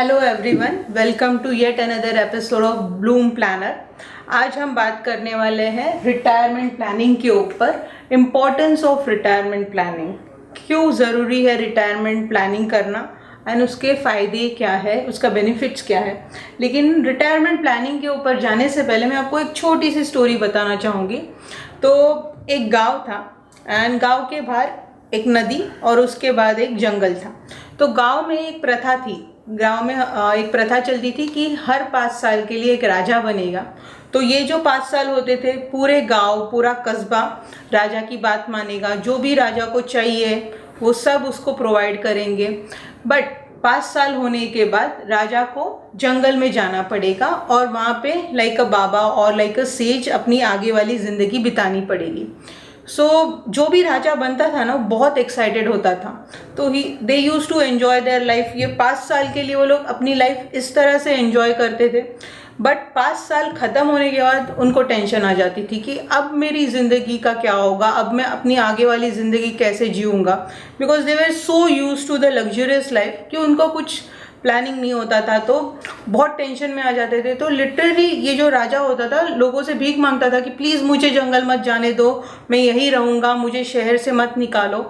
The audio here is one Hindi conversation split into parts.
Hello everyone, welcome to yet another episode of Bloom Planner. आज हम बात करने वाले हैं रिटायरमेंट प्लानिंग के ऊपर। इम्पोर्टेंस ऑफ रिटायरमेंट प्लानिंग, क्यों ज़रूरी है रिटायरमेंट प्लानिंग करना एंड उसके फ़ायदे क्या है, उसका बेनिफिट्स क्या है। लेकिन रिटायरमेंट प्लानिंग के ऊपर जाने से पहले मैं आपको एक छोटी सी स्टोरी बताना चाहूँगी। तो एक गाँव था एंड गाँव के बाहर एक नदी और उसके बाद एक जंगल था। तो गांव में एक प्रथा थी, गांव में एक प्रथा चलती थी कि हर 5 साल के लिए एक राजा बनेगा। तो ये जो 5 साल होते थे, पूरे गांव, पूरा कस्बा राजा की बात मानेगा। जो भी राजा को चाहिए वो सब उसको प्रोवाइड करेंगे। बट 5 साल होने के बाद राजा को जंगल में जाना पड़ेगा और वहाँ पे लाइक अ बाबा और लाइक अ सेज अपनी आगे वाली ज़िंदगी बितानी पड़ेगी। जो भी राजा बनता था ना, बहुत एक्साइटेड होता था। तो they used to enjoy their life. ये 5 साल के लिए वो लोग अपनी लाइफ इस तरह से एन्जॉय करते थे। बट 5 साल ख़त्म होने के बाद उनको टेंशन आ जाती थी कि अब मेरी ज़िंदगी का क्या होगा, अब मैं अपनी आगे वाली ज़िंदगी कैसे जीऊँगा। Because they were so used to the luxurious life कि उनको कुछ प्लानिंग नहीं होता था, तो बहुत टेंशन में आ जाते थे। तो लिटरली ये जो राजा होता था लोगों से भीख मांगता था कि प्लीज़ मुझे जंगल मत जाने दो, मैं यहीं रहूँगा, मुझे शहर से मत निकालो।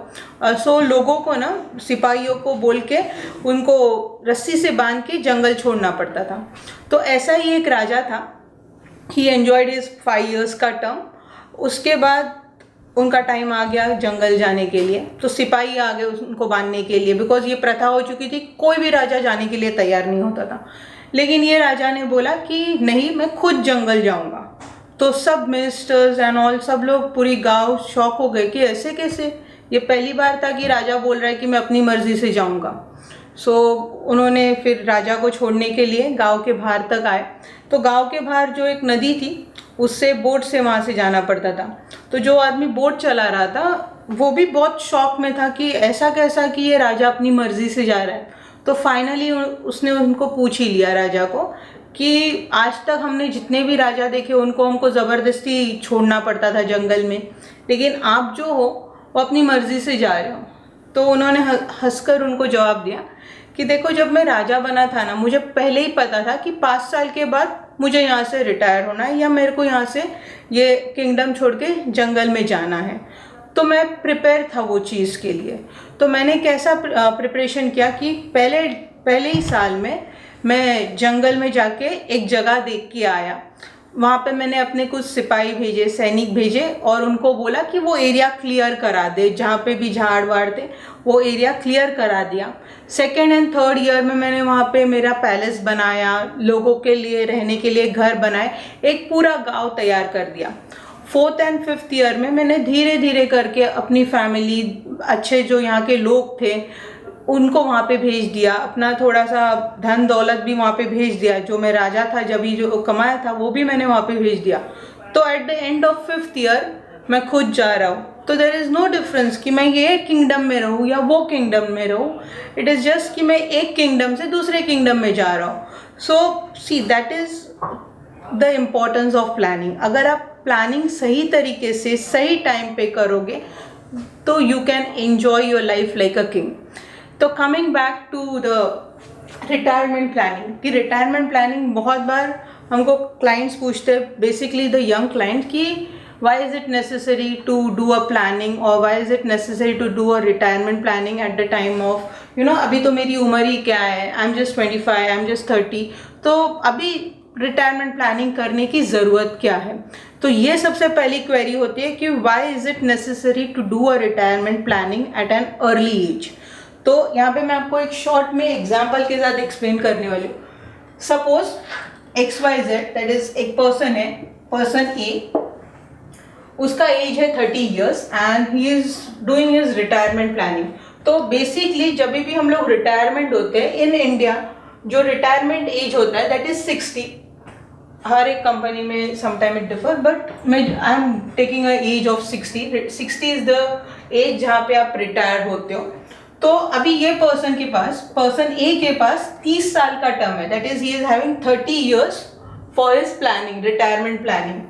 सो लोगों को ना, सिपाहियों को बोल के उनको रस्सी से बांध के जंगल छोड़ना पड़ता था। तो ऐसा ही एक राजा था। ही एन्जॉयड हिज 5 years का टर्म। उसके बाद उनका टाइम आ गया जंगल जाने के लिए। तो सिपाही आ गए उनको बांधने के लिए, बिकॉज ये प्रथा हो चुकी थी, कोई भी राजा जाने के लिए तैयार नहीं होता था। लेकिन ये राजा ने बोला कि नहीं, मैं खुद जंगल जाऊंगा। तो सब मिनिस्टर्स एंड ऑल, सब लोग, पूरी गांव शॉक हो गए कि ऐसे कैसे। ये पहली बार था कि राजा बोल रहा है कि मैं अपनी मर्जी से जाऊंगा। उन्होंने फिर राजा को छोड़ने के लिए गांव के बाहर तक आए। तो गांव के बाहर जो एक नदी थी, उससे बोट से वहाँ से जाना पड़ता था। तो जो आदमी बोट चला रहा था वो भी बहुत शॉक में था कि ऐसा कैसा कि ये राजा अपनी मर्जी से जा रहा है। तो फाइनली उसने उनको पूछ ही लिया, राजा को, कि आज तक हमने जितने भी राजा देखे उनको हमको ज़बरदस्ती छोड़ना पड़ता था जंगल में, लेकिन आप जो हो वो अपनी मर्जी से जा रहे हो। तो उन्होंने हंसकर उनको जवाब दिया कि देखो, जब मैं राजा बना था ना, मुझे पहले ही पता था कि 5 साल के बाद मुझे यहाँ से रिटायर होना है या मेरे को यहाँ से ये किंगडम छोड़ के जंगल में जाना है। तो मैं प्रिपेयर था वो चीज़ के लिए। तो मैंने कैसा प्रिपरेशन किया कि पहले ही साल में मैं जंगल में जाके एक जगह देख के आया। वहाँ पे मैंने अपने कुछ सिपाही भेजे, सैनिक भेजे, और उनको बोला कि वो एरिया क्लियर करा दे, जहाँ पे भी झाड़ वाड़ थे वो एरिया क्लियर करा दिया। 2nd and 3rd ईयर में मैंने वहाँ पे मेरा पैलेस बनाया, लोगों के लिए रहने के लिए घर बनाए, एक पूरा गांव तैयार कर दिया। 4th and 5th ईयर में मैंने धीरे धीरे करके अपनी फैमिली, अच्छे जो यहाँ के लोग थे उनको वहाँ पे भेज दिया, अपना थोड़ा सा धन दौलत भी वहाँ पे भेज दिया। जो मैं राजा था जब ही जो कमाया था वो भी मैंने वहाँ पे भेज दिया। तो at the end of 5th year मैं खुद जा रहा हूँ। तो देयर इज़ नो डिफरेंस कि मैं ये किंगडम में रहूँ या वो किंगडम में रहूँ। इट इज़ जस्ट कि मैं एक किंगडम से दूसरे किंगडम में जा रहा हूँ। So see, that is the importance of planning. अगर आप प्लानिंग सही तरीके से सही टाइम पे करोगे तो you can enjoy your life like a king. तो coming back to the retirement planning, कि रिटायरमेंट प्लानिंग बहुत बार हमको क्लाइंट्स पूछते हैं, बेसिकली द यंग क्लाइंट, कि why is it necessary to do a planning और why is it necessary to do a retirement planning at the time of अभी तो मेरी उम्र ही क्या है, I am just 25, I am just 30, तो अभी रिटायरमेंट प्लानिंग करने की ज़रूरत क्या है। तो ये सबसे पहली क्वेरी होती है कि why is it necessary to do a retirement planning at an early age. तो यहाँ पे मैं आपको एक शॉर्ट में एग्जाम्पल के साथ एक्सप्लेन करने वाली हूँ। सपोज XYZ, दैट इज एक पर्सन है, पर्सन ए, उसका एज है 30 years and he is doing his retirement planning. तो बेसिकली जब भी हम लोग रिटायरमेंट होते हैं इन इंडिया, जो रिटायरमेंट एज होता है दैट इज 60। हर एक कंपनी में समटाइम इट डिफर, बट मैं I am taking a age of 60। 60 is the age जहाँ पे आप रिटायर होते हो। तो अभी ये पर्सन ए के पास 30 साल का टर्म है, that is he is having 30 years for his planning, retirement planning.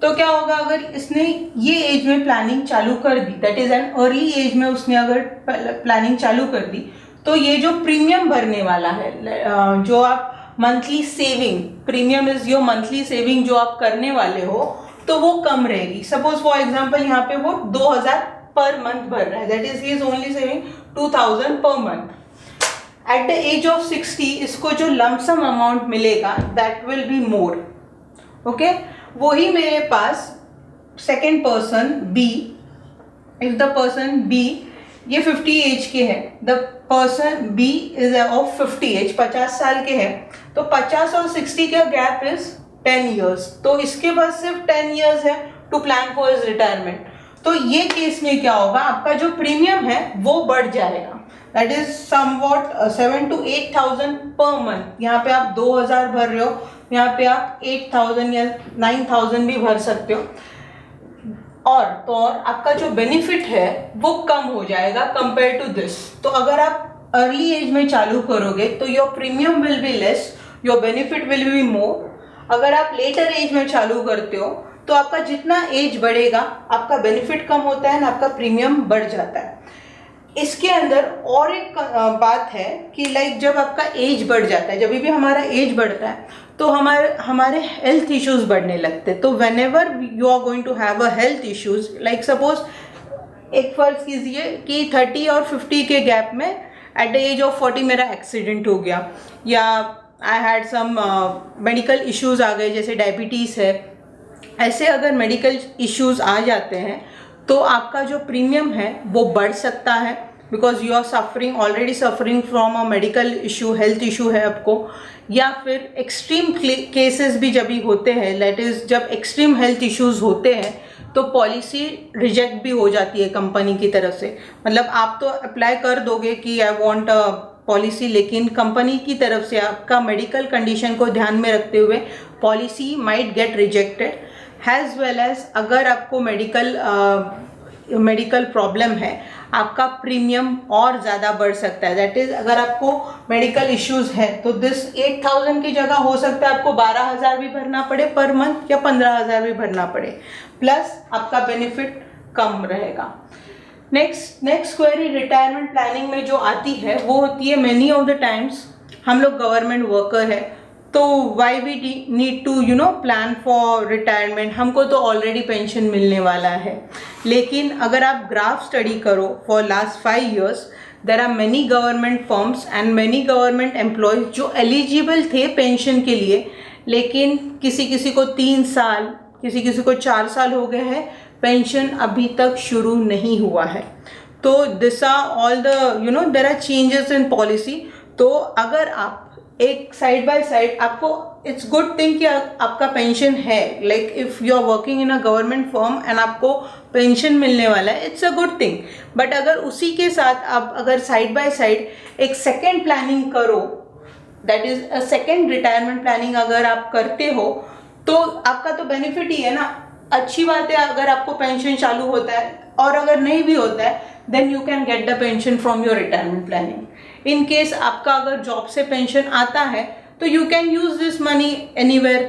तो क्या होगा अगर इसने ये एज में प्लानिंग चालू कर दी, that is an early age में उसने अगर प्लानिंग चालू कर दी, तो ये जो प्रीमियम भरने वाला है, जो आप monthly saving, premium is your monthly saving जो आप करने वाले हो, तो वो कम रहेगी। सपोज फॉर एग्जांपल यहाँ पे वो 2000 पर मंथ भर रहा है, that is he is only saving 2000 per month. At the age of 60 इसको जो लमसम अमाउंट मिलेगा that will be more. Okay, वही मेरे पास second person B, if the person B ये 50 एज के है, the person B is of 50 age, 50 साल के हैं, तो 50 और 60 का गैप इज 10 ईयर्स, तो इसके पास सिर्फ 10 ईयर्स है to plan for his retirement. तो ये केस में क्या होगा, आपका जो प्रीमियम है वो बढ़ जाएगा, that is somewhat 7,000 to 8,000 per month. यहाँ पे आप 2000 भर रहे हो, यहाँ पे आप 8,000 या 9,000 भी भर सकते हो, और आपका जो बेनिफिट है वो कम हो जाएगा कंपेयर टू दिस। तो अगर आप अर्ली एज में चालू करोगे तो your premium will be less, your benefit will be मोर। अगर आप लेटर एज में चालू करते हो तो आपका जितना एज बढ़ेगा आपका बेनिफिट कम होता है ना, आपका प्रीमियम बढ़ जाता है। इसके अंदर और एक बात है कि लाइक जब आपका एज बढ़ जाता है, जब भी हमारा एज बढ़ता है तो हमारे हेल्थ इश्यूज बढ़ने लगते हैं। तो whenever you are going to have a health issues, like suppose एक फर्ज कीजिए कि 30 और 50 के गैप में एट द एज ऑफ 40 मेरा एक्सीडेंट हो गया, या I had some medical issues आ गए, जैसे डायबिटीज़ है। ऐसे अगर मेडिकल इश्यूज आ जाते हैं तो आपका जो प्रीमियम है वो बढ़ सकता है, because you are already suffering from a medical issue, health issue है आपको। या फिर एक्सट्रीम केसेस भी जब भी होते हैं, दैट इज जब एक्सट्रीम हेल्थ इश्यूज होते हैं तो पॉलिसी रिजेक्ट भी हो जाती है कंपनी की तरफ से। मतलब आप तो अप्लाई कर दोगे कि आई वांट अ पॉलिसी, लेकिन कंपनी की तरफ से आपका मेडिकल कंडीशन को ध्यान में रखते हुए policy might get rejected, as well as अगर आपको मेडिकल प्रॉब्लम है आपका प्रीमियम और ज़्यादा बढ़ सकता है। दैट इज़ अगर आपको मेडिकल इश्यूज है तो दिस 8,000 की जगह हो सकता है आपको 12,000 भी भरना पड़े पर मंथ, या 15,000 भी भरना पड़े, प्लस आपका बेनिफिट कम रहेगा। नेक्स्ट क्वेरी रिटायरमेंट प्लानिंग में जो आती है वो होती है, मेनी ऑफ द टाइम्स हम लोग गवर्नमेंट वर्कर है तो why we need to plan for retirement, हमको तो ऑलरेडी पेंशन मिलने वाला है। लेकिन अगर आप ग्राफ स्टडी करो for last 5 years, there are many government firms and many government employees जो एलिजिबल थे पेंशन के लिए, लेकिन किसी को 3 साल, किसी को 4 साल हो गए हैं, पेंशन अभी तक शुरू नहीं हुआ है। तो this are all the there are changes in policy. तो अगर आप एक साइड बाय साइड, आपको इट्स गुड थिंग कि आपका पेंशन है, like if you are working in a government firm and आपको पेंशन मिलने वाला है, it's a good thing. But अगर उसी के साथ आप अगर साइड बाय साइड एक सेकेंड प्लानिंग करो, that is a second retirement planning अगर आप करते हो तो आपका तो बेनिफिट ही है ना। अच्छी बात है अगर आपको पेंशन चालू होता है, और अगर नहीं भी होता है then you can get the pension from your retirement planning. In case आपका अगर जॉब से पेंशन आता है तो you can use this money anywhere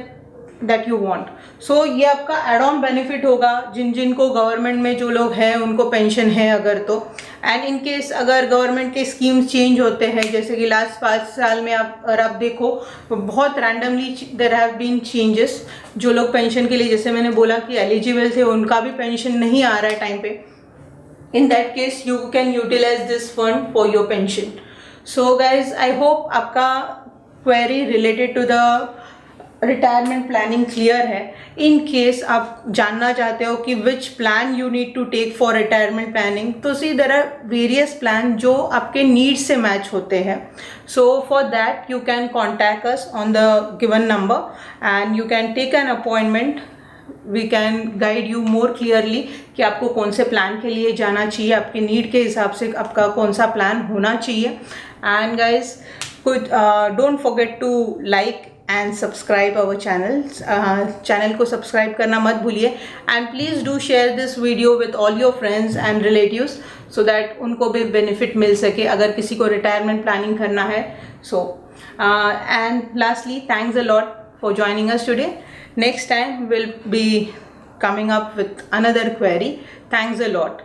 that you want. So ये आपका एड ऑन बेनिफिट होगा जिनको गवर्नमेंट में जो लोग हैं उनको पेंशन है अगर तो। एंड इन केस अगर गवर्नमेंट के स्कीम्स चेंज होते हैं, जैसे कि लास्ट 5 साल में अगर आप देखो तो बहुत randomly there have been changes. जो लोग पेंशन के लिए, जैसे मैंने बोला कि एलिजिबल थे, उनका भी पेंशन नहीं आ रहा है टाइम पे। In that case you can utilize this fund for your pension. So guys, I hope आपका query related to the retirement planning clear है। In case आप जानना चाहते हो कि which plan you need to take for retirement planning, तो see there are various plan जो आपके needs से match होते हैं। So for that you can contact us on the given number and you can take an appointment. We can guide you more clearly कि आपको कौन से प्लान के लिए जाना चाहिए, आपके नीड के हिसाब से आपका कौन सा प्लान होना चाहिए। एंड गाइज कुछ don't forget to like and subscribe our channel को सब्सक्राइब करना मत भूलिए। And please do share this video with all your friends and relatives so that उनको भी बेनिफिट मिल सके अगर किसी को रिटायरमेंट प्लानिंग करना है। So and lastly, thanks a lot for joining us today. Next time we'll be coming up with another query. Thanks a lot.